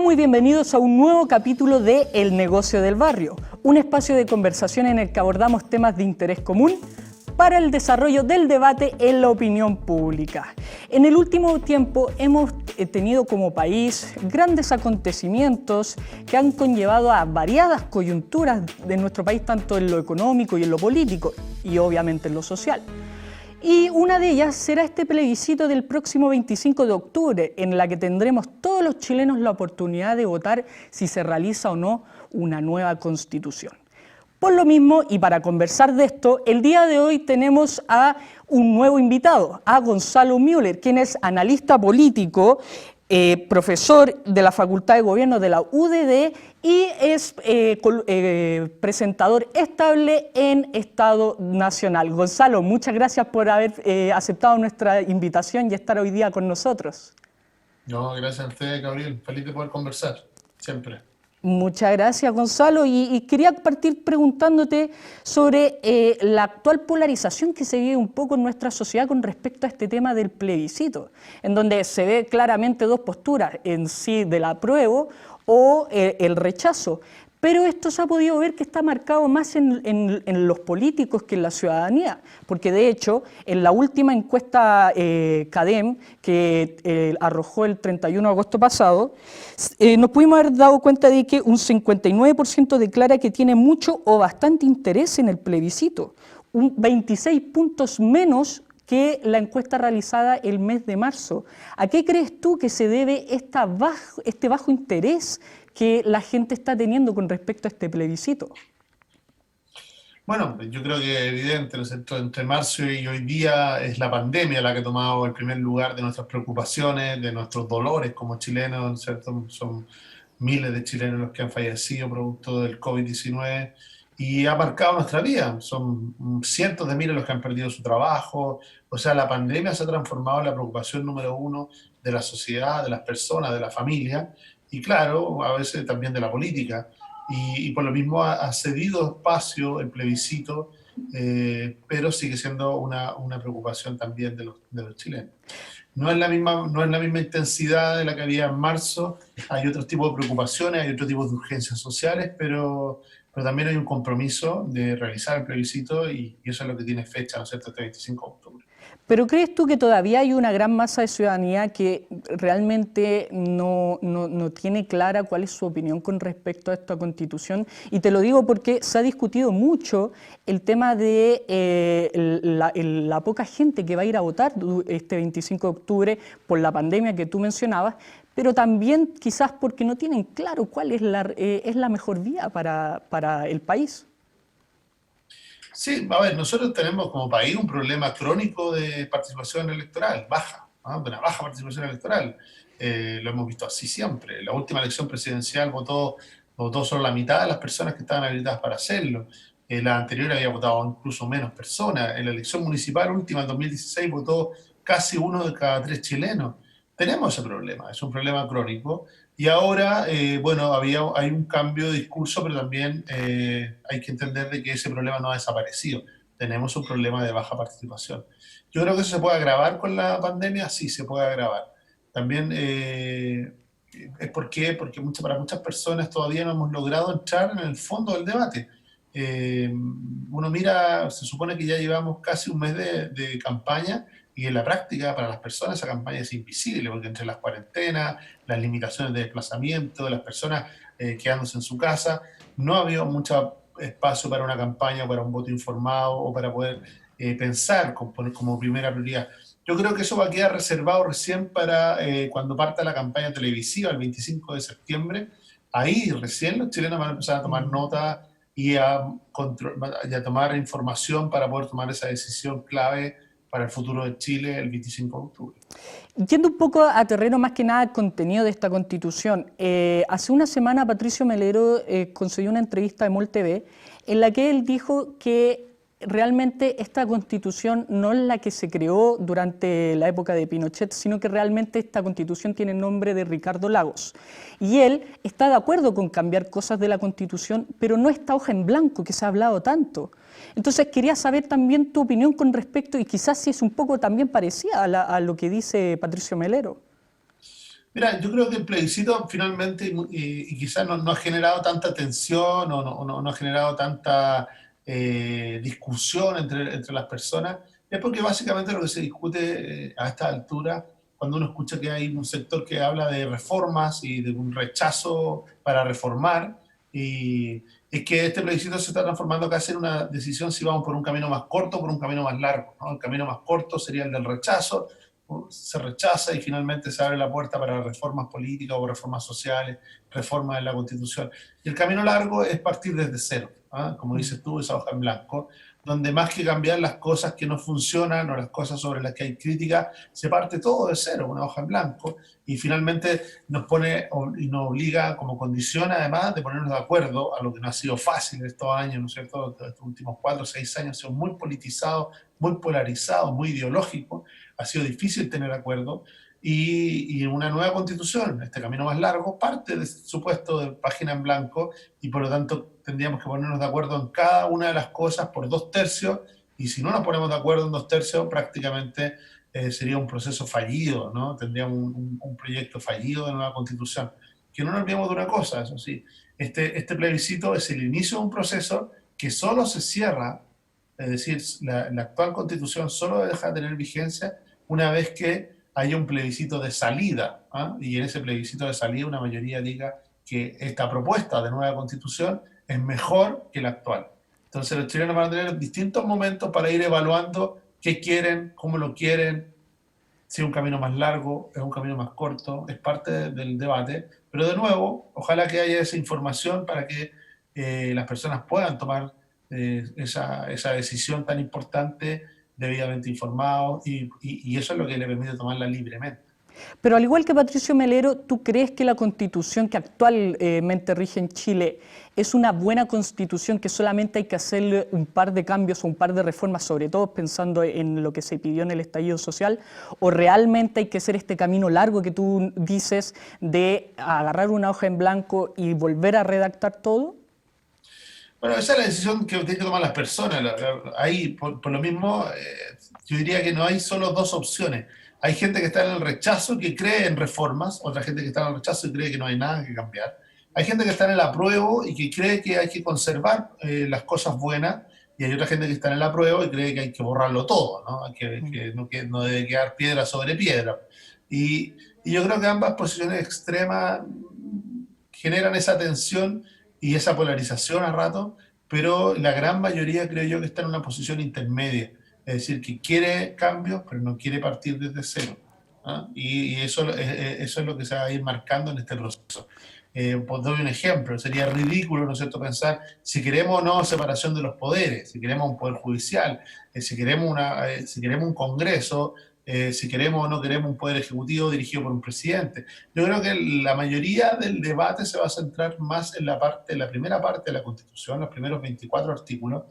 muy bienvenidos a un nuevo capítulo de El Negocio del Barrio, un espacio de conversación en el que abordamos temas de interés común para el desarrollo del debate en la opinión pública. En el último tiempo hemos tenido como país grandes acontecimientos que han conllevado a variadas coyunturas de nuestro país, tanto en lo económico y en lo político, y obviamente en lo social. Y una de ellas será este plebiscito del próximo 25 de octubre, en la que tendremos todos los chilenos la oportunidad de votar si se realiza o no una nueva constitución. Por lo mismo, y para conversar de esto, el día de hoy tenemos a un nuevo invitado, a Gonzalo Müller, quien es analista político, profesor de la Facultad de Gobierno de la UDD y es presentador estable en Estado Nacional. Gonzalo, muchas gracias por haber aceptado nuestra invitación y estar hoy día con nosotros. No, gracias a usted, Gabriel. Feliz de poder conversar, siempre. Muchas gracias, Gonzalo. Y quería partir preguntándote sobre la actual polarización que se vive un poco en nuestra sociedad con respecto a este tema del plebiscito, en donde se ve claramente dos posturas, en sí del apruebo o el rechazo. Pero esto se ha podido ver que está marcado más en los políticos que en la ciudadanía, porque de hecho en la última encuesta CADEM que arrojó el 31 de agosto pasado, nos pudimos haber dado cuenta de que un 59% declara que tiene mucho o bastante interés en el plebiscito, un 26 puntos menos que la encuesta realizada el mes de marzo. ¿A qué crees tú que se debe este bajo interés que la gente está teniendo con respecto a este plebiscito? Bueno, yo creo que es evidente, ¿no es cierto? Entre marzo y hoy día es la pandemia la que ha tomado el primer lugar de nuestras preocupaciones, de nuestros dolores como chilenos, ¿no es cierto? Son miles de chilenos los que han fallecido producto del COVID-19 y ha marcado nuestra vida. Son cientos de miles los que han perdido su trabajo. O sea, la pandemia se ha transformado en la preocupación número uno de la sociedad, de las personas, de la familia y claro, a veces también de la política. Y por lo mismo ha cedido espacio el plebiscito, pero sigue siendo una preocupación también de los chilenos. No es la misma intensidad de la que había en marzo, hay otros tipos de preocupaciones, hay otros tipos de urgencias sociales, pero también hay un compromiso de realizar el plebiscito y eso es lo que tiene fecha, ¿no es cierto?, este 25 de octubre. ¿Pero crees tú que todavía hay una gran masa de ciudadanía que realmente no tiene clara cuál es su opinión con respecto a esta Constitución? Y te lo digo porque se ha discutido mucho el tema de la poca gente que va a ir a votar este 25 de octubre por la pandemia que tú mencionabas, pero también quizás porque no tienen claro cuál es la mejor vía para el país. Sí, a ver, nosotros tenemos como país un problema crónico de participación electoral, baja, ¿no? De una baja participación electoral. Lo hemos visto así siempre. La última elección presidencial votó solo la mitad de las personas que estaban habilitadas para hacerlo. La anterior había votado incluso menos personas. En la elección municipal última, en 2016, votó casi 1 de cada 3 chilenos. Tenemos ese problema, es un problema crónico. Y ahora, bueno, hay un cambio de discurso, pero también hay que entender de que ese problema no ha desaparecido. Tenemos un problema de baja participación. Yo creo que eso se puede agravar con la pandemia, sí, se puede agravar. También es porque para muchas personas todavía no hemos logrado entrar en el fondo del debate. Uno mira, se supone que ya llevamos casi un mes de campaña y en la práctica para las personas esa campaña es invisible porque entre las cuarentenas, las limitaciones de desplazamiento, las personas quedándose en su casa, no ha habido mucho espacio para una campaña, para un voto informado o para poder pensar como primera prioridad. Yo creo que eso va a quedar reservado recién para cuando parta la campaña televisiva el 25 de septiembre. Ahí recién los chilenos van a empezar a tomar nota y a tomar información para poder tomar esa decisión clave para el futuro de Chile el 25 de octubre. Yendo un poco a terreno más que nada al contenido de esta Constitución, hace una semana Patricio Melero concedió una entrevista a MOL TV en la que él dijo que realmente esta Constitución no es la que se creó durante la época de Pinochet, sino que realmente esta Constitución tiene el nombre de Ricardo Lagos. Y él está de acuerdo con cambiar cosas de la Constitución, pero no esta hoja en blanco que se ha hablado tanto. Entonces quería saber también tu opinión con respecto, y quizás si es un poco también parecida a lo que dice Patricio Melero. Mira, yo creo que el plebiscito finalmente, y quizás no ha generado tanta tensión no ha generado tanta discusión entre las personas, es porque básicamente lo que se discute a esta altura, cuando uno escucha que hay un sector que habla de reformas y de un rechazo para reformar, y es que este plebiscito se está transformando casi en una decisión si vamos por un camino más corto o por un camino más largo, ¿no? El camino más corto sería el del rechazo, se rechaza y finalmente se abre la puerta para reformas políticas o reformas sociales, reformas en la Constitución. Y el camino largo es partir desde cero, ¿ah? Como dices tú, esa hoja en blanco, donde más que cambiar las cosas que no funcionan o las cosas sobre las que hay crítica, se parte todo de cero, una hoja en blanco, y finalmente nos pone y nos obliga como condición además de ponernos de acuerdo, a lo que no ha sido fácil estos años, ¿no es cierto? Estos últimos 4 o 6 años han sido muy politizados, muy polarizados, muy ideológicos, ha sido difícil tener acuerdo, y una nueva constitución, este camino más largo, parte de supuesto de página en blanco, y por lo tanto tendríamos que ponernos de acuerdo en cada una de las cosas por 2/3, y si no nos ponemos de acuerdo en 2/3, prácticamente sería un proceso fallido, ¿no? Tendríamos un proyecto fallido de nueva constitución. Que no nos olvidemos de una cosa, eso sí, este plebiscito es el inicio de un proceso que solo se cierra, es decir, la actual constitución solo deja de tener vigencia una vez que haya un plebiscito de salida, ¿ah? Y en ese plebiscito de salida una mayoría diga que esta propuesta de nueva constitución es mejor que la actual. Entonces los chilenos van a tener distintos momentos para ir evaluando qué quieren, cómo lo quieren, si es un camino más largo, es un camino más corto, es parte del debate. Pero de nuevo, ojalá que haya esa información para que las personas puedan tomar esa decisión tan importante debidamente informados, y eso es lo que le permite tomarla libremente. Pero al igual que Patricio Melero, ¿tú crees que la constitución que actualmente rige en Chile es una buena constitución que solamente hay que hacerle un par de cambios o un par de reformas, sobre todo pensando en lo que se pidió en el estallido social? ¿O realmente hay que hacer este camino largo que tú dices de agarrar una hoja en blanco y volver a redactar todo? Bueno, esa es la decisión que tienen que tomar las personas. Ahí, por lo mismo, yo diría que no hay solo dos opciones. Hay gente que está en el rechazo, que cree en reformas, otra gente que está en el rechazo y cree que no hay nada que cambiar. Hay gente que está en el apruebo y que cree que hay que conservar las cosas buenas, y hay otra gente que está en el apruebo y cree que hay que borrarlo todo, ¿no? Que no debe quedar piedra sobre piedra. Y yo creo que ambas posiciones extremas generan esa tensión y esa polarización a rato, pero la gran mayoría creo yo que está en una posición intermedia, es decir, que quiere cambios, pero no quiere partir desde cero, ¿ah? Y eso es lo que se va a ir marcando en este proceso. Pues doy un ejemplo, sería ridículo, ¿no es cierto?, pensar si queremos o no separación de los poderes, si queremos un poder judicial, si queremos un Congreso, si queremos o no queremos un poder ejecutivo dirigido por un presidente. Yo creo que la mayoría del debate se va a centrar más en la primera parte de la Constitución, los primeros 24 artículos,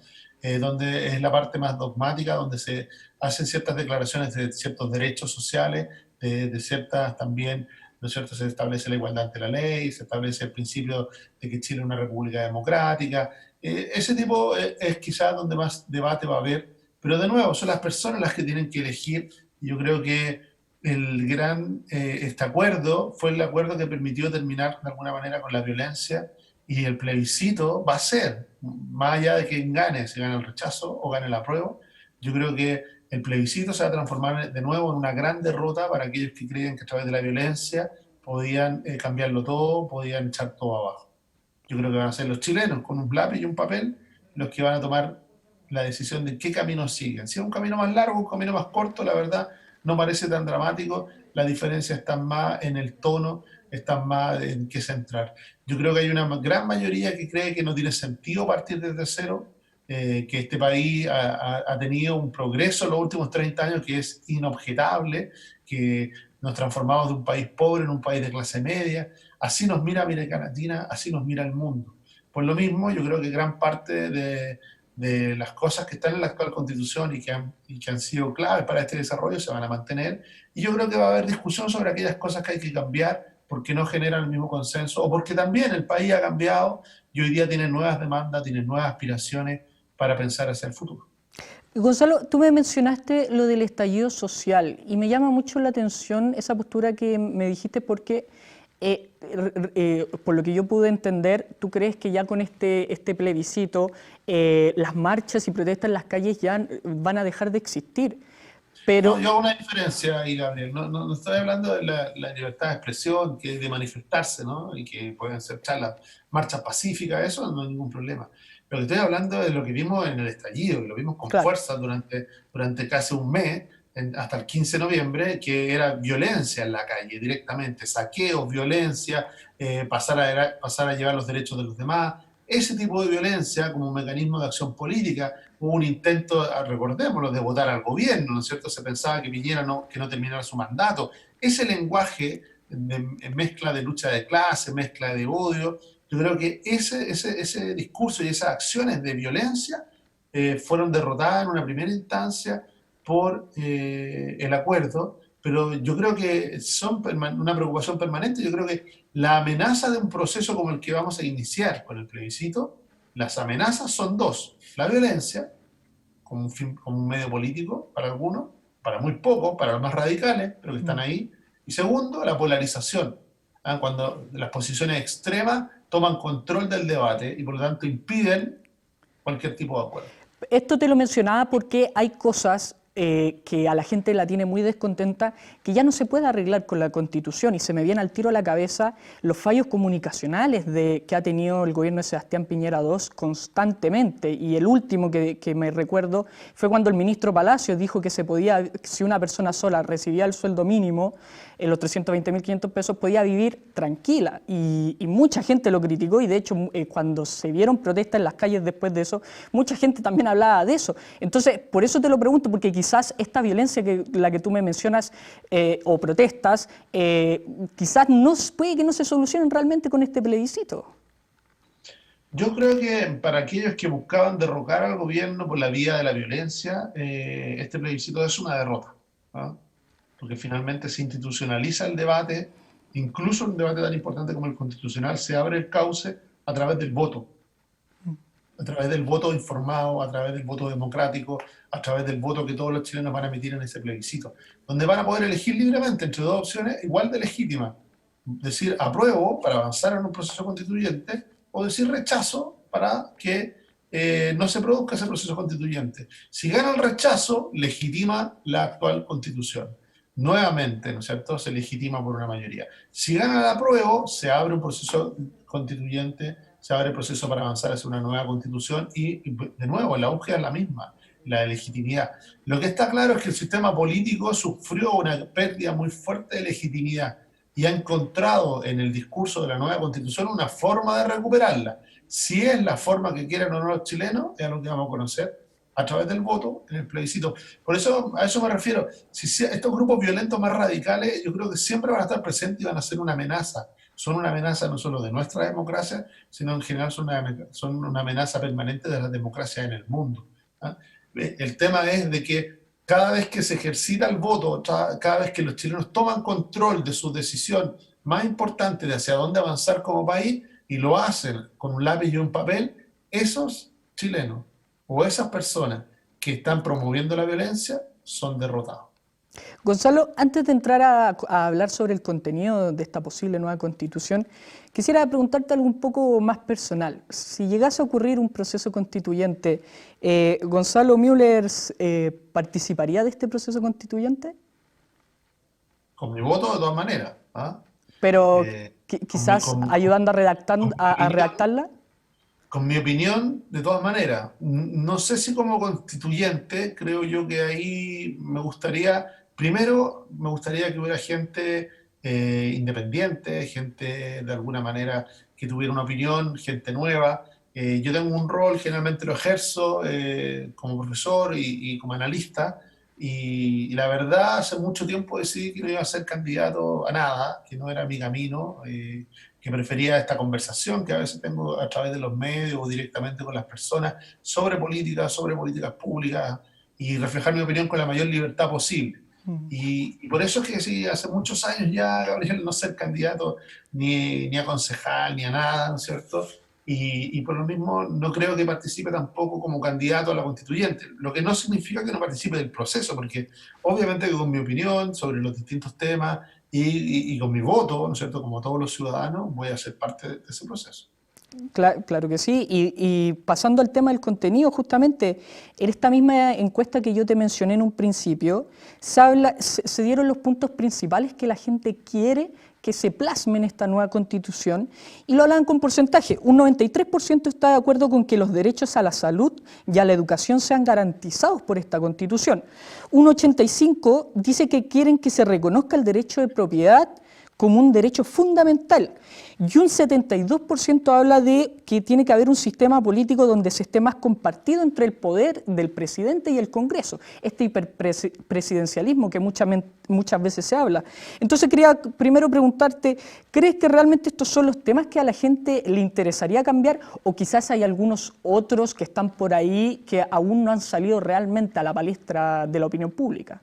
donde es la parte más dogmática, donde se hacen ciertas declaraciones de ciertos derechos sociales, de ciertas también, ¿no es cierto?, se establece la igualdad ante la ley, se establece el principio de que Chile es una república democrática. Ese tipo es quizás donde más debate va a haber, pero de nuevo, son las personas las que tienen que elegir. Yo creo que este acuerdo fue el acuerdo que permitió terminar de alguna manera con la violencia, y el plebiscito va a ser, más allá de quién gane, si gana el rechazo o gane el apruebo, yo creo que el plebiscito se va a transformar de nuevo en una gran derrota para aquellos que creen que a través de la violencia podían cambiarlo todo, podían echar todo abajo. Yo creo que van a ser los chilenos con un lápiz y un papel los que van a tomar la decisión de qué camino siguen. Si es un camino más largo, un camino más corto, la verdad no parece tan dramático, la diferencia está más en el tono, está más en qué centrar. Yo creo que hay una gran mayoría que cree que no tiene sentido partir desde cero, que este país ha tenido un progreso en los últimos 30 años que es inobjetable, que nos transformamos de un país pobre en un país de clase media. Así nos mira América Latina, así nos mira el mundo. Por lo mismo, yo creo que gran parte de las cosas que están en la actual Constitución y que han sido claves para este desarrollo se van a mantener. Y yo creo que va a haber discusión sobre aquellas cosas que hay que cambiar porque no generan el mismo consenso, o porque también el país ha cambiado y hoy día tiene nuevas demandas, tiene nuevas aspiraciones para pensar hacia el futuro. Y Gonzalo, tú me mencionaste lo del estallido social y me llama mucho la atención esa postura que me dijiste porque, por lo que yo pude entender, tú crees que ya con este plebiscito las marchas y protestas en las calles ya van a dejar de existir. No, Pero, yo hago una diferencia ahí, Gabriel. No estoy hablando de la libertad de expresión, que es de manifestarse, ¿no? Y que pueden ser charlas, marchas pacíficas, eso no hay ningún problema. Pero estoy hablando de lo que vimos en el estallido, que lo vimos con claro, fuerza durante casi un mes, hasta el 15 de noviembre, que era violencia en la calle directamente, saqueos, violencia, pasar a llevar los derechos de los demás. Ese tipo de violencia como un mecanismo de acción política. Hubo un intento, recordémoslo, de votar al gobierno, ¿no es cierto? Se pensaba que Piñera que no terminara su mandato. Ese lenguaje de mezcla de lucha de clase, mezcla de odio, yo creo que ese discurso y esas acciones de violencia fueron derrotadas en una primera instancia por el acuerdo, pero yo creo que son una preocupación permanente. Yo creo que la amenaza de un proceso como el que vamos a iniciar con el plebiscito, las amenazas son dos: la violencia, como un medio político para algunos, para muy pocos, para los más radicales, pero que están ahí. Y segundo, la polarización, cuando las posiciones extremas toman control del debate y por lo tanto impiden cualquier tipo de acuerdo. esto te lo mencionaba porque hay cosas que a la gente la tiene muy descontenta, que ya no se puede arreglar con la Constitución, y se me viene al tiro a la cabeza los fallos comunicacionales que ha tenido el gobierno de Sebastián Piñera II constantemente, y el último que me recuerdo fue cuando el ministro Palacios dijo que si una persona sola recibía el sueldo mínimo, en los 320.500 pesos, podía vivir tranquila, y mucha gente lo criticó, y de hecho cuando se vieron protestas en las calles después de eso, mucha gente también hablaba de eso. Entonces, por eso te lo pregunto, porque quizás esta violencia la que tú me mencionas, o protestas, quizás puede que no se solucionen realmente con este plebiscito. Yo creo que para aquellos que buscaban derrocar al gobierno por la vía de la violencia, este plebiscito es una derrota, ¿no? Porque finalmente se institucionaliza el debate, incluso un debate tan importante como el constitucional, se abre el cauce a través del voto, a través del voto informado, a través del voto democrático, a través del voto que todos los chilenos van a emitir en ese plebiscito, donde van a poder elegir libremente entre dos opciones igual de legítimas: decir apruebo para avanzar en un proceso constituyente, o decir rechazo para que no se produzca ese proceso constituyente. Si gana el rechazo, legitima la actual constitución. Nuevamente, ¿no es cierto?, se legitima por una mayoría. Si gana el apruebo, se abre un proceso constituyente, se abre el proceso para avanzar hacia una nueva constitución y de nuevo, la búsqueda es la misma, la de legitimidad. Lo que está claro es que el sistema político sufrió una pérdida muy fuerte de legitimidad y ha encontrado en el discurso de la nueva constitución una forma de recuperarla. Si es la forma que quieren o no los chilenos, es lo que vamos a conocer a través del voto en el plebiscito. Por eso, a eso me refiero. Si estos grupos violentos más radicales, yo creo que siempre van a estar presentes y van a ser una amenaza. Son una amenaza no solo de nuestra democracia, sino en general son una amenaza permanente de la democracia en el mundo, ¿ah? El tema es de que cada vez que se ejercita el voto, cada vez que los chilenos toman control de su decisión más importante de hacia dónde avanzar como país, y lo hacen con un lápiz y un papel, esos chilenos o esas personas que están promoviendo la violencia son derrotados. Gonzalo, antes de entrar a hablar sobre el contenido de esta posible nueva constitución, quisiera preguntarte algo un poco más personal. Si llegase a ocurrir un proceso constituyente, ¿Gonzalo Müller participaría de este proceso constituyente? Con mi voto, de todas maneras, ¿ah? Pero Con mi, quizás ayudando con mi a opinión, redactarla. con mi opinión, de todas maneras. No sé si como constituyente, creo yo que ahí me gustaría, primero, me gustaría que hubiera gente independiente, gente de alguna manera que tuviera una opinión, gente nueva. Yo tengo un rol, generalmente lo ejerzo como profesor y como analista, y la verdad, hace mucho tiempo decidí que no iba a ser candidato a nada, que no era mi camino. Que prefería esta conversación que a veces tengo a través de los medios o directamente con las personas sobre políticas públicas, y reflejar mi opinión con la mayor libertad posible. Y por eso es que sí, hace muchos años ya, Gabriel, no ser candidato ni a concejal ni a nada, ¿no es cierto? y por lo mismo no creo que participe tampoco como candidato a la constituyente, lo que no significa que no participe del proceso, porque obviamente que con mi opinión sobre los distintos temas y con mi voto, ¿no es cierto?, como todos los ciudadanos, voy a ser parte de ese proceso. Claro que sí, y pasando al tema del contenido, justamente en esta misma encuesta que yo te mencioné en un principio, se dieron los puntos principales que la gente quiere que se plasme en esta nueva constitución y lo hablan con porcentaje. Un 93% está de acuerdo con que los derechos a la salud y a la educación sean garantizados por esta constitución. Un 85% dice que quieren que se reconozca el derecho de propiedad como un derecho fundamental. Y un 72% habla de que tiene que haber un sistema político donde se esté más compartido entre el poder del presidente y el Congreso, este hiperpresidencialismo que muchas veces se habla. Entonces quería primero preguntarte, ¿crees que realmente estos son los temas que a la gente le interesaría cambiar o quizás hay algunos otros que están por ahí que aún no han salido realmente a la palestra de la opinión pública?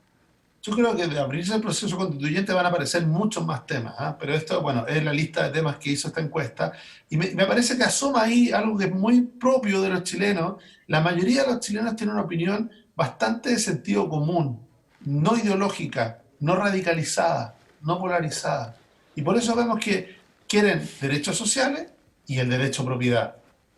Yo creo que de abrirse el proceso constituyente van a aparecer muchos más temas, ¿ah? Pero esto, bueno, es la lista de temas que hizo esta encuesta y me parece que asoma ahí algo que es muy propio de los chilenos. La mayoría de los chilenos tienen una opinión bastante de sentido común, no ideológica, no radicalizada, no polarizada. Y por eso vemos que quieren derechos sociales y el derecho a propiedad.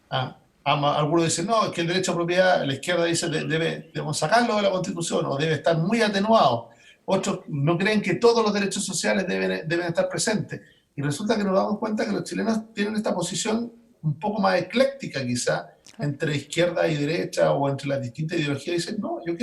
¿Ah? Algunos dicen, no, es que el derecho a propiedad, la izquierda dice, debemos sacarlo de la Constitución o debe estar muy atenuado. Otros no creen que todos los derechos sociales deben estar presentes. Y resulta que nos damos cuenta que los chilenos tienen esta posición un poco más ecléctica quizá, entre izquierda y derecha o entre las distintas ideologías. Y dicen, no, yo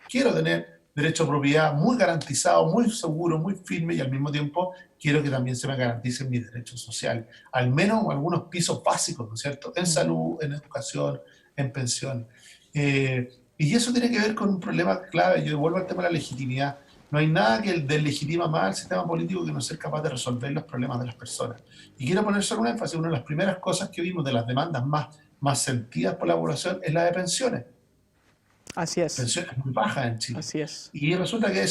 quiero tener derecho a propiedad muy garantizado, muy seguro, muy firme y al mismo tiempo quiero que también se me garanticen mis derechos sociales. Al menos algunos pisos básicos, ¿no es cierto? En salud, en educación, en pensión. Y eso tiene que ver con un problema clave. Yo vuelvo al tema de la legitimidad. No hay nada que deslegitima más al sistema político que no ser capaz de resolver los problemas de las personas. Y quiero poner solo un énfasis. Una de las primeras cosas que vimos de las demandas más sentidas por la población es la de pensiones. Así es, Pensiones muy bajas en Chile. así es. Y resulta que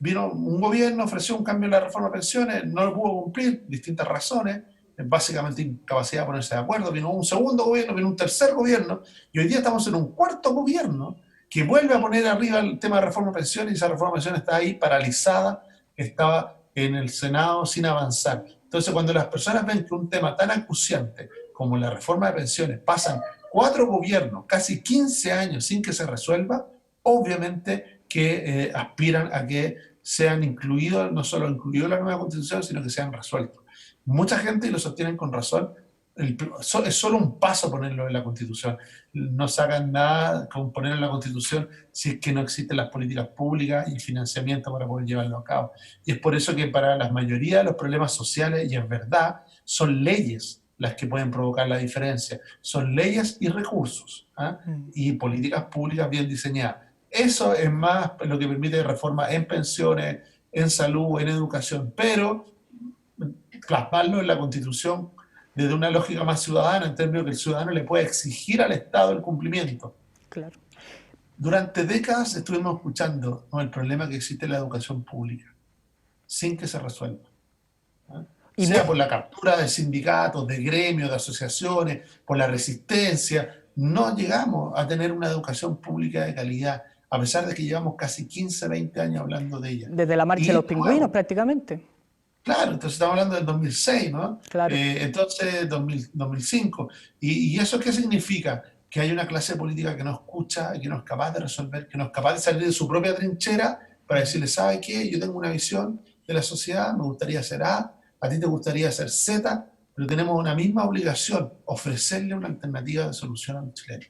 vino un gobierno, ofreció un cambio en la reforma de pensiones, no lo pudo cumplir, distintas razones, básicamente incapacidad de ponerse de acuerdo. Vino un segundo gobierno, vino un tercer gobierno, y hoy día estamos en un cuarto gobierno que vuelve a poner arriba el tema de reforma de pensiones, y esa reforma de pensiones está ahí paralizada, estaba en el Senado sin avanzar. Entonces, cuando las personas ven que un tema tan acuciante como la reforma de pensiones pasan 4 gobiernos, casi 15 años sin que se resuelva, obviamente que aspiran a que sean incluidos, no solo incluidos en la nueva constitución, sino que sean resueltos. Mucha gente, y lo sostienen con razón, es solo un paso ponerlo en la constitución. No sacan nada con ponerlo en la constitución si es que no existen las políticas públicas y el financiamiento para poder llevarlo a cabo. Y es por eso que para la mayoría de los problemas sociales, y es verdad, son leyes las que pueden provocar la diferencia. Son leyes y recursos, ¿ah? Y políticas públicas bien diseñadas. Eso es más lo que permite reforma en pensiones, en salud, en educación, pero plasmarlo en la Constitución desde una lógica más ciudadana, en términos que el ciudadano le puede exigir al Estado el cumplimiento. Claro. Durante décadas estuvimos escuchando, ¿no?, el problema que existe en la educación pública, sin que se resuelva. Sea por la captura de sindicatos, de gremios, de asociaciones, por la resistencia, no llegamos a tener una educación pública de calidad, a pesar de que llevamos casi 15, 20 años hablando de ella. Desde la marcha de los pingüinos, prácticamente. Claro, entonces estamos hablando del 2006, ¿no? Claro. Entonces 2005. ¿Y eso qué significa? Que hay una clase política que no escucha, que no es capaz de resolver, que no es capaz de salir de su propia trinchera para decirle, ¿sabe qué? Yo tengo una visión de la sociedad, me gustaría hacer a ti te gustaría hacer Z, pero tenemos una misma obligación, ofrecerle una alternativa de solución a los chilenos.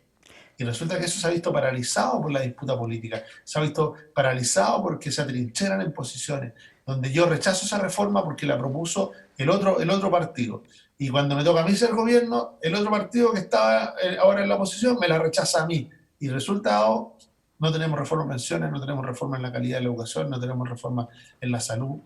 Y resulta que eso se ha visto paralizado por la disputa política, se ha visto paralizado porque se atrincheran en posiciones, donde yo rechazo esa reforma porque la propuso el otro partido. Y cuando me toca a mí ser gobierno, el otro partido que estaba ahora en la oposición me la rechaza a mí. Y resultado, no tenemos reforma en pensiones, no tenemos reforma en la calidad de la educación, no tenemos reforma en la salud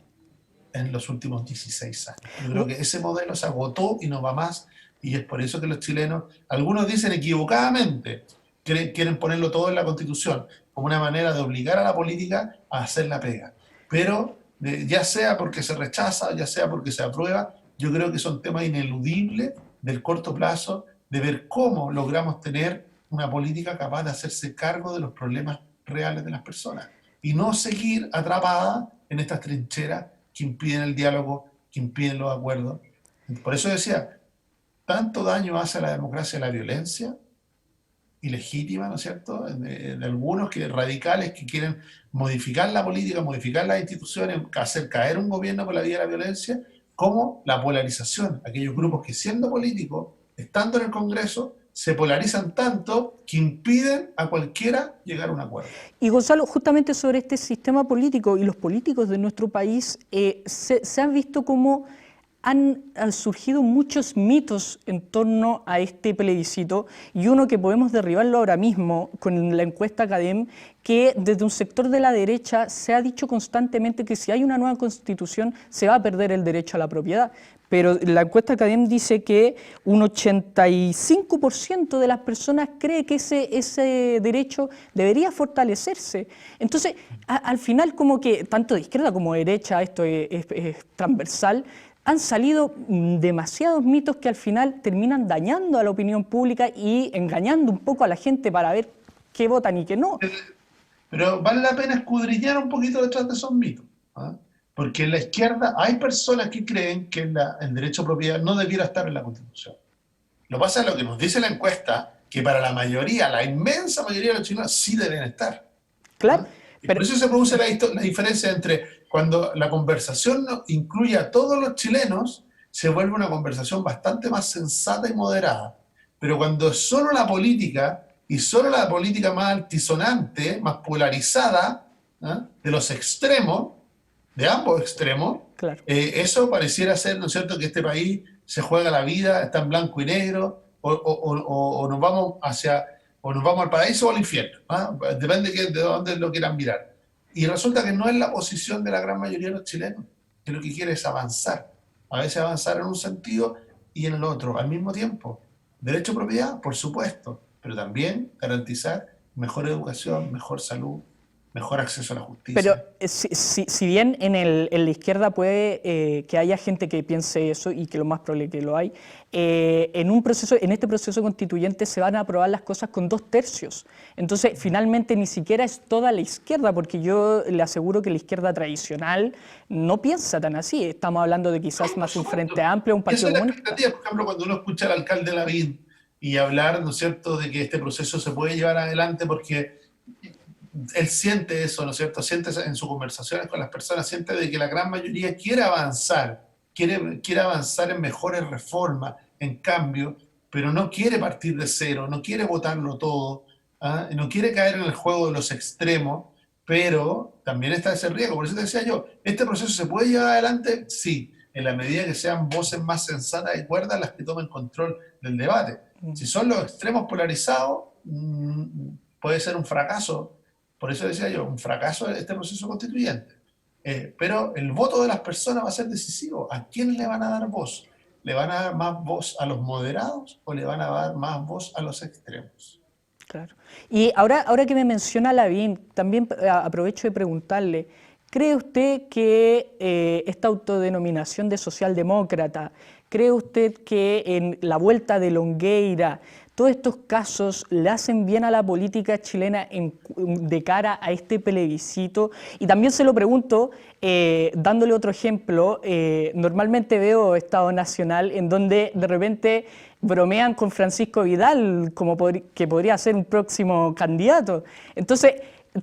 en los últimos 16 años. Yo creo que ese modelo se agotó y no va más, y es por eso que los chilenos, algunos dicen equivocadamente, quieren ponerlo todo en la Constitución, como una manera de obligar a la política a hacer la pega. Pero ya sea porque se rechaza, ya sea porque se aprueba, yo creo que son temas ineludibles del corto plazo de ver cómo logramos tener una política capaz de hacerse cargo de los problemas reales de las personas y no seguir atrapada en estas trincheras que impiden el diálogo, que impiden los acuerdos. Por eso decía, tanto daño hace a la democracia la violencia ilegítima, ¿no es cierto?, de algunos radicales que quieren modificar la política, modificar las instituciones, hacer caer un gobierno por la vía de la violencia, como la polarización. Aquellos grupos que siendo políticos, estando en el Congreso, se polarizan tanto que impiden a cualquiera llegar a un acuerdo. Y Gonzalo, justamente sobre este sistema político y los políticos de nuestro país, se han visto como han surgido muchos mitos en torno a este plebiscito, y uno que podemos derribarlo ahora mismo con la encuesta CADEM, que desde un sector de la derecha se ha dicho constantemente que si hay una nueva constitución se va a perder el derecho a la propiedad. Pero la encuesta CADEM dice que un 85% de las personas cree que ese derecho debería fortalecerse. Entonces, al final, como que tanto de izquierda como de derecha, esto es transversal, han salido demasiados mitos que al final terminan dañando a la opinión pública y engañando un poco a la gente para ver qué votan y qué no. Pero vale la pena escudriñar un poquito detrás de esos mitos, ¿ah? Porque en la izquierda hay personas que creen que el derecho a propiedad no debiera estar en la Constitución. Lo que pasa es lo que nos dice la encuesta, que para la mayoría, la inmensa mayoría de los chilenos, sí deben estar. Claro. ¿Ah? Y por eso se produce la diferencia entre cuando la conversación incluye a todos los chilenos, se vuelve una conversación bastante más sensata y moderada. Pero cuando es solo la política, y solo la política más altisonante, más polarizada, ¿ah?, de los extremos, de ambos extremos, claro, eso pareciera ser, ¿no es cierto?, que este país se juega la vida, está en blanco y negro, o nos vamos al paraíso o al infierno, ¿ah? Depende de dónde lo quieran mirar. Y resulta que no es la posición de la gran mayoría de los chilenos, que lo que quiere es avanzar. A veces avanzar en un sentido y en el otro, al mismo tiempo. Derecho a propiedad, por supuesto, pero también garantizar mejor educación, mejor salud, mejor acceso a la justicia. Pero si bien en la izquierda puede que haya gente que piense eso, y que lo más probable es que lo hay, en este proceso constituyente se van a aprobar las cosas con 2/3. Entonces, finalmente, ni siquiera es toda la izquierda, porque yo le aseguro que la izquierda tradicional no piensa tan así. Estamos hablando de quizás más un Frente Amplio, un Partido Comunista. Por ejemplo, cuando uno escucha al alcalde Lavín y hablar, ¿no es cierto?, de que este proceso se puede llevar adelante porque él siente eso, ¿no es cierto? Siente en sus conversaciones con las personas, siente de que la gran mayoría quiere avanzar en mejores reformas, en cambio, pero no quiere partir de cero, no quiere votarlo todo, ¿ah? No quiere caer en el juego de los extremos, pero también está ese riesgo. Por eso te decía yo, ¿este proceso se puede llevar adelante? Sí, en la medida que sean voces más sensatas y cuerdas las que tomen control del debate. Si son los extremos polarizados, puede ser un fracaso. Por eso decía yo, un fracaso de este proceso constituyente. Pero el voto de las personas va a ser decisivo. ¿A quién le van a dar voz? ¿Le van a dar más voz a los moderados o le van a dar más voz a los extremos? Claro. Y ahora que me menciona Lavín, también aprovecho de preguntarle, ¿cree usted que esta autodenominación de socialdemócrata, cree usted que en la vuelta de Longueira, todos estos casos le hacen bien a la política chilena de cara a este plebiscito? Y también se lo pregunto, dándole otro ejemplo, normalmente veo Estado Nacional en donde de repente bromean con Francisco Vidal como que podría ser un próximo candidato. Entonces,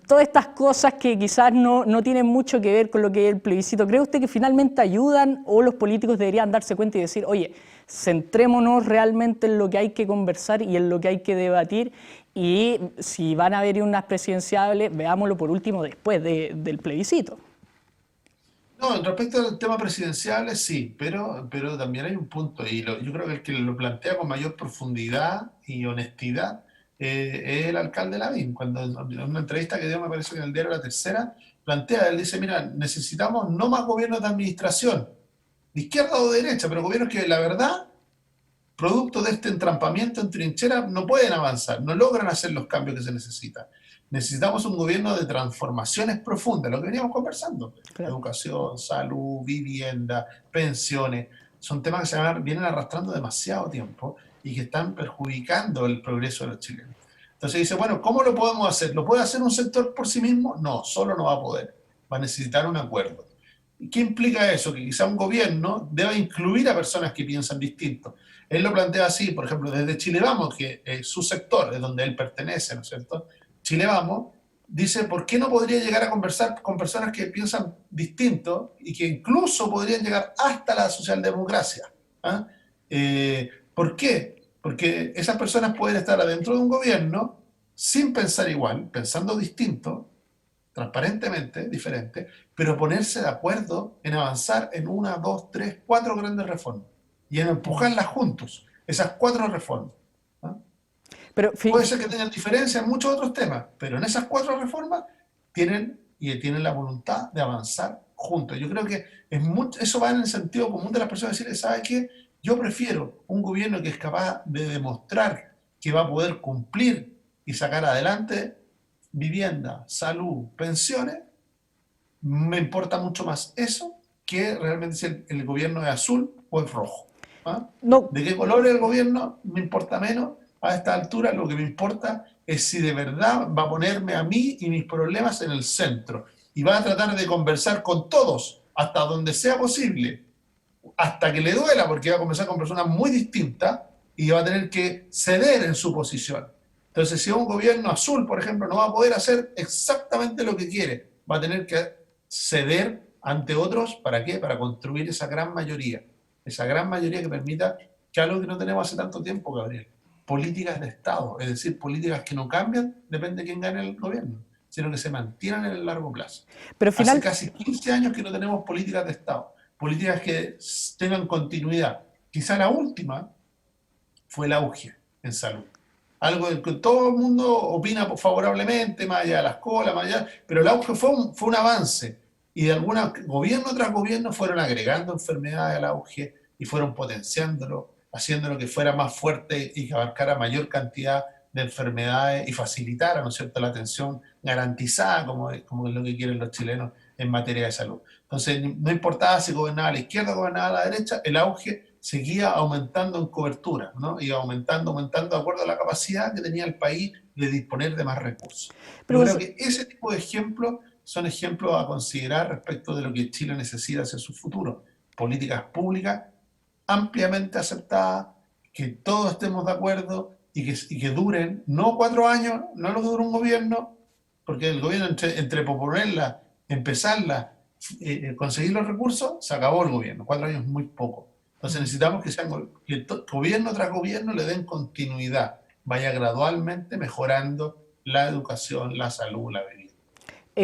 todas estas cosas que quizás no tienen mucho que ver con lo que es el plebiscito, ¿cree usted que finalmente ayudan, o los políticos deberían darse cuenta y decir, oye, centrémonos realmente en lo que hay que conversar y en lo que hay que debatir, y si van a haber unas presidenciales, veámoslo por último después del plebiscito? No, respecto al tema presidencial, sí, pero también hay un punto, y yo creo que el que lo plantea con mayor profundidad y honestidad es el alcalde Lavín. Cuando en una entrevista que dio, me parece que en el diario La Tercera, él dice, mira, necesitamos no más gobiernos de administración, de izquierda o de derecha, pero gobiernos que la verdad, producto de este entrampamiento en trinchera, no pueden avanzar, no logran hacer los cambios que se necesitan. Necesitamos un gobierno de transformaciones profundas, lo que veníamos conversando. Claro. Educación, salud, vivienda, pensiones, son temas que vienen arrastrando demasiado tiempo y que están perjudicando el progreso de los chilenos. Entonces dice, bueno, ¿cómo lo podemos hacer? ¿Lo puede hacer un sector por sí mismo? No, solo no va a poder. Va a necesitar un acuerdo. ¿Y qué implica eso? Que quizá un gobierno deba incluir a personas que piensan distinto. Él lo plantea así, por ejemplo, desde Chile Vamos, que es su sector, es donde él pertenece, ¿no es cierto? Chile Vamos dice, ¿por qué no podría llegar a conversar con personas que piensan distinto y que incluso podrían llegar hasta la socialdemocracia? ¿Ah? ¿Por qué? Porque esas personas pueden estar adentro de un gobierno sin pensar igual, pensando distinto, transparentemente, diferente, pero ponerse de acuerdo en avanzar en una, dos, tres, cuatro grandes reformas y en empujarlas juntos, esas cuatro reformas. ¿No? Pero, Puede ser que tengan diferencias en muchos otros temas, pero en esas cuatro reformas tienen la voluntad de avanzar juntos. Yo creo que eso va en el sentido común de las personas, decir, ¿sabe qué? Yo prefiero un gobierno que es capaz de demostrar que va a poder cumplir y sacar adelante vivienda, salud, pensiones. Me importa mucho más eso que realmente si el gobierno es azul o es rojo. ¿Ah? no, ¿De qué color es el gobierno? Me importa menos. A esta altura lo que me importa es si de verdad va a ponerme a mí y mis problemas en el centro y va a tratar de conversar con todos hasta donde sea posible, hasta que le duela, porque va a conversar con personas muy distintas y va a tener que ceder en su posición. Entonces, si un gobierno azul, por ejemplo, no va a poder hacer exactamente lo que quiere, va a tener que ceder ante otros, ¿para qué? Para construir esa gran mayoría que permita que algo que no tenemos hace tanto tiempo, Gabriel, políticas de Estado, es decir, políticas que no cambian, depende de quién gane el gobierno, sino que se mantienen en el largo plazo. pero Hace final, casi 15 años que no tenemos políticas de Estado, políticas que tengan continuidad. Quizá la última fue el auge en salud. Algo que todo el mundo opina favorablemente, más allá de las colas, más allá, pero el auge fue un avance. Y de alguna gobierno tras gobierno fueron agregando enfermedades al auge y fueron potenciándolo, haciéndolo que fuera más fuerte y que abarcara mayor cantidad de enfermedades y facilitara, ¿no es cierto?, la atención garantizada, como es lo que quieren los chilenos en materia de salud. Entonces, no importaba si gobernaba a la izquierda o gobernaba a la derecha, el auge seguía aumentando en cobertura, ¿no? Iba aumentando de acuerdo a la capacidad que tenía el país de disponer de más recursos. Yo pero creo que ese tipo de ejemplos son ejemplos a considerar respecto de lo que Chile necesita hacia su futuro. Políticas públicas ampliamente aceptadas, que todos estemos de acuerdo y que duren, no 4 años, no lo que dura un gobierno, porque el gobierno entre proponerla, empezarla, conseguir los recursos, se acabó el gobierno. 4 años es muy poco. Entonces necesitamos que gobierno tras gobierno le den continuidad, vaya gradualmente mejorando la educación, la salud, la vivienda.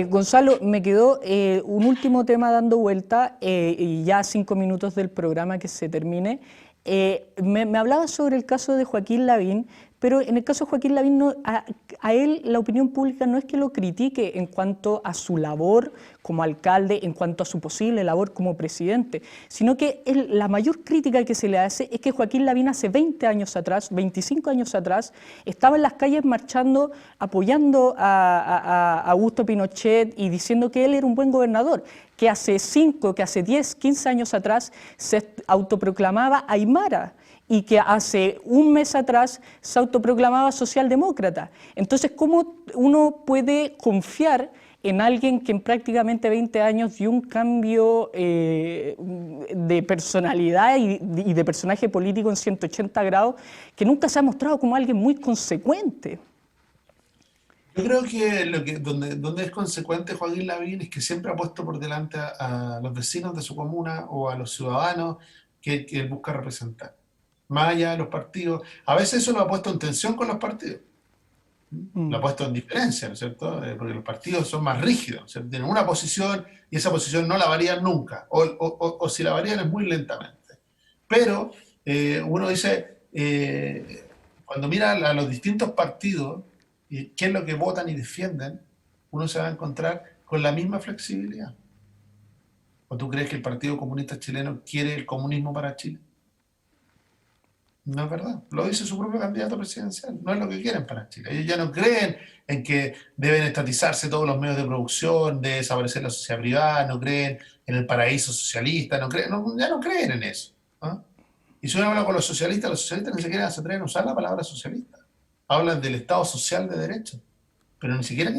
Gonzalo, me quedó un último tema dando vuelta y ya 5 minutos del programa que se termine. Me hablaba sobre el caso de Joaquín Lavín, pero en el caso de Joaquín Lavín, a él la opinión pública no es que lo critique en cuanto a su labor como alcalde, en cuanto a su posible labor como presidente, sino que la mayor crítica que se le hace es que Joaquín Lavín hace 20 años atrás, 25 años atrás, estaba en las calles marchando, apoyando a Augusto Pinochet y diciendo que él era un buen gobernador, que hace 5, que hace 10, 15 años atrás se autoproclamaba aymara y que hace un mes atrás se autoproclamaba socialdemócrata. Entonces, ¿cómo uno puede confiar en alguien que en prácticamente 20 años dio un cambio de personalidad y de personaje político en 180 grados, que nunca se ha mostrado como alguien muy consecuente? Yo creo que donde es consecuente Joaquín Lavín es que siempre ha puesto por delante a los vecinos de su comuna o a los ciudadanos que él busca representar, más allá de los partidos. A veces eso lo ha puesto en tensión con los partidos, lo ha puesto en diferencia, ¿no es cierto? Porque los partidos son más rígidos, ¿no es cierto? Tienen una posición y esa posición no la varían nunca, o si la varían es muy lentamente. Pero uno dice, cuando mira a los distintos partidos y qué es lo que votan y defienden, uno se va a encontrar con la misma flexibilidad. ¿O tú crees que el Partido Comunista Chileno quiere el comunismo para Chile? No es verdad. Lo dice su propio candidato presidencial. No es lo que quieren para Chile. Ellos ya no creen en que deben estatizarse todos los medios de producción, de desaparecer la sociedad privada, no creen en el paraíso socialista, ya no creen en eso. ¿Ah? Y si uno habla con los socialistas ni siquiera se atreven a usar la palabra socialista. Hablan del Estado social de derecho, pero ni siquiera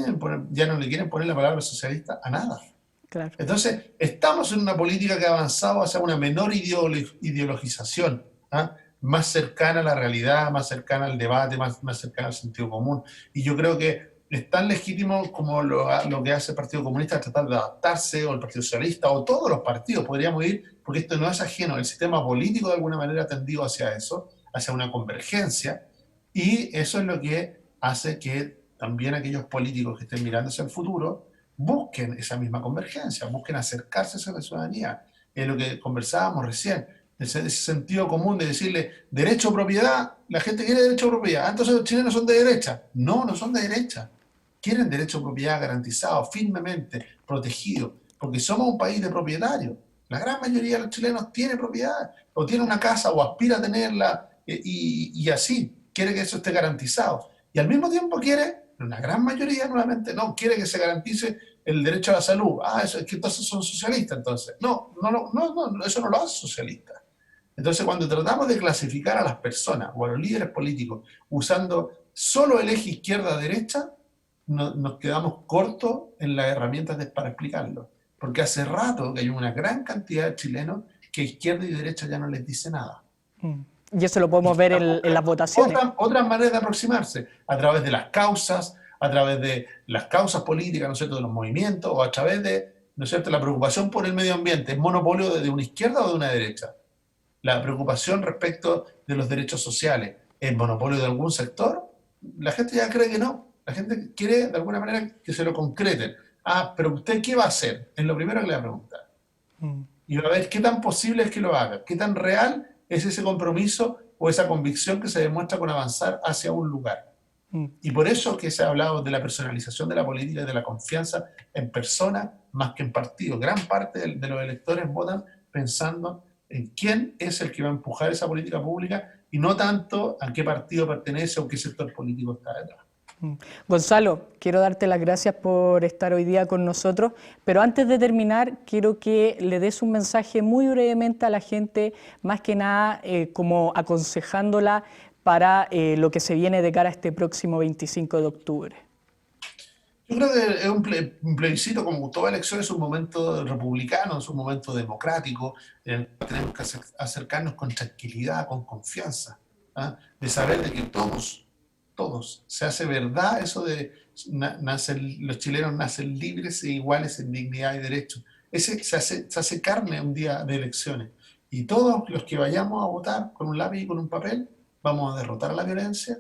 ya no le quieren poner la palabra socialista a nada. Claro. Entonces, estamos en una política que ha avanzado hacia una menor ideologización, ¿ah? Más cercana a la realidad, más cercana al debate, más cercana al sentido común. Y yo creo que es tan legítimo como lo que hace el Partido Comunista, tratar de adaptarse, o el Partido Socialista, o todos los partidos, podríamos ir, porque esto no es ajeno, el sistema político de alguna manera ha tendido hacia eso, hacia una convergencia, y eso es lo que hace que también aquellos políticos que estén mirando hacia el futuro busquen esa misma convergencia, busquen acercarse a la ciudadanía. Es lo que conversábamos recién, ese sentido común de decirle derecho a propiedad, la gente quiere derecho a propiedad, entonces los chilenos son de derecha. No, no son de derecha. Quieren derecho a propiedad garantizado, firmemente, protegido, porque somos un país de propietarios. La gran mayoría de los chilenos tiene propiedad, o tiene una casa, o aspira a tenerla, y así, quiere que eso esté garantizado. Y al mismo tiempo quiere, una gran mayoría nuevamente, no, quiere que se garantice el derecho a la salud. Eso es que entonces son socialistas, entonces. No, eso no lo hace socialista. Entonces, cuando tratamos de clasificar a las personas o a los líderes políticos usando solo el eje izquierda-derecha, nos quedamos cortos en las herramientas para explicarlo. Porque hace rato que hay una gran cantidad de chilenos que izquierda y derecha ya no les dice nada. Y eso lo podemos ver en las votaciones. Otras maneras de aproximarse, a través de las causas, a través de las causas políticas, ¿no es cierto?, de los movimientos, o a través de, ¿no es cierto?, la preocupación por el medio ambiente. ¿Es monopolio de una izquierda o de una derecha? La preocupación respecto de los derechos sociales, ¿es monopolio de algún sector? La gente ya cree que no. La gente quiere, de alguna manera, que se lo concreten. Pero ¿usted qué va a hacer? Es lo primero que le va a preguntar. Y va a ver qué tan posible es que lo haga, qué tan real es ese compromiso o esa convicción que se demuestra con avanzar hacia un lugar. Y por eso que se ha hablado de la personalización de la política y de la confianza en personas más que en partidos. Gran parte de los electores votan pensando en quién es el que va a empujar esa política pública y no tanto a qué partido pertenece o qué sector político está detrás. Gonzalo, quiero darte las gracias por estar hoy día con nosotros, pero antes de terminar quiero que le des un mensaje muy brevemente a la gente, más que nada como aconsejándola para lo que se viene de cara a este próximo 25 de octubre. Yo creo que es un plebiscito, como toda elección, es un momento republicano, es un momento democrático, en el que tenemos que acercarnos con tranquilidad, con confianza, de saber de que todos, se hace verdad eso de los chilenos nacen libres e iguales en dignidad y derechos. Se hace carne un día de elecciones. Y todos los que vayamos a votar con un lápiz y con un papel, vamos a derrotar la violencia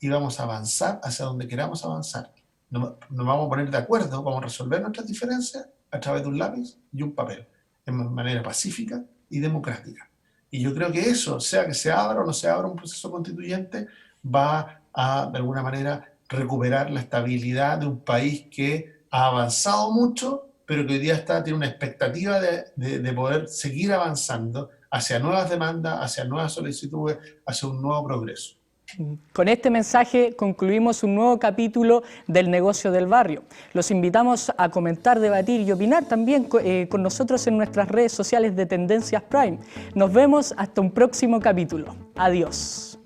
y vamos a avanzar hacia donde queramos avanzar. Nos vamos a poner de acuerdo, vamos a resolver nuestras diferencias a través de un lápiz y un papel, de manera pacífica y democrática. Y yo creo que eso, sea que se abra o no se abra un proceso constituyente, va a, de alguna manera, recuperar la estabilidad de un país que ha avanzado mucho, pero que hoy día tiene una expectativa de poder seguir avanzando hacia nuevas demandas, hacia nuevas solicitudes, hacia un nuevo progreso. Con este mensaje concluimos un nuevo capítulo del Negocio del Barrio. Los invitamos a comentar, debatir y opinar también con nosotros en nuestras redes sociales de Tendencias Prime. Nos vemos hasta un próximo capítulo. Adiós.